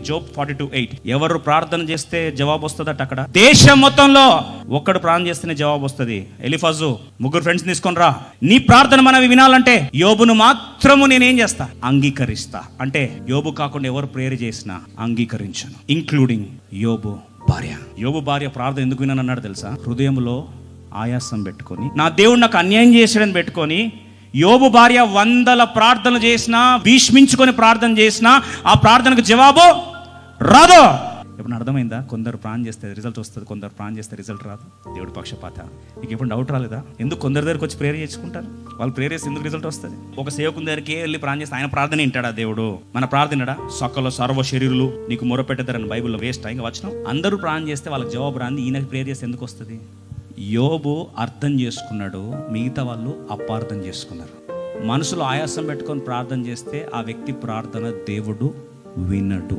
Job 42:8. ఎవరు ప్రార్థన చేస్తే జవాబు వస్తుందట. అక్కడ దేశం మొత్తంలో ఒక్కడు ప్రార్థన చేస్తేనే జవాబు వస్తుంది. ఎలిఫజు, 3 ఫ్రెండ్స్ తీసుకొని రా, నీ ప్రార్థన మనవి వినాలంటే యోబును మాత్రము నేనేం చేస్తా, అంగీకరిస్తా. అంటే యోబు కాకుండా ఎవరు ప్రేయర్ చేసినా అంగీకరించను, ఇంక్లూడింగ్ యోబు భార్య. యోబు భార్య ప్రార్థన ఎందుకు వినన్నాడు తెలుసా? హృదయంలో ఆయాసం పెట్టుకొని, నా దేవుడు నాకు అన్యాయం చేసాడని పెట్టుకొని, యోబు భార్య 100 ప్రార్థనలు చేసినా, భీష్మించుకొని ప్రార్థన చేసినా ఆ ప్రార్థనకు జవాబు రాదు. ఎప్పుడు అర్థమైందా? కొందరు ప్రార్థన చేస్తే రిజల్ట్ వస్తుంది, కొందరు ప్రార్థన చేస్తే రిజల్ట్ రాదు. దేవుడి పక్షపాత. నీకు ఎప్పుడు డౌట్ రాలేదా? ఎందుకు కొందరి దగ్గరికి వచ్చి ప్రేయర్ చేసుకుంటారు? వాళ్ళు ప్రేయర్ చేస్తే ఎందుకు రిజల్ట్ వస్తుంది? ఒక సేవకుని దగ్గరికి వెళ్ళి ప్రార్థన చేస్తే ఆయన ప్రార్థన వింటాడా దేవుడు? మన ప్రార్థన వినడా? సకల సర్వ శరీరులు నీకు మొరపెట్టతారని బైబిల్లో వేస్ట్. ఇంకా వచ్చినాం. అందరూ ప్రార్థన చేస్తే వాళ్ళకి జవాబు రాంది, ఈయనకి ప్రేయర్ చేస్తే ఎందుకు వస్తుంది? యోబు అర్థం చేసుకున్నాడు, మిగతా వాళ్ళు అపార్థం చేసుకున్నారు. మనసులో ఆయాసం పెట్టుకొని ప్రార్థన చేస్తే ఆ వ్యక్తి ప్రార్థన దేవుడు వినడు.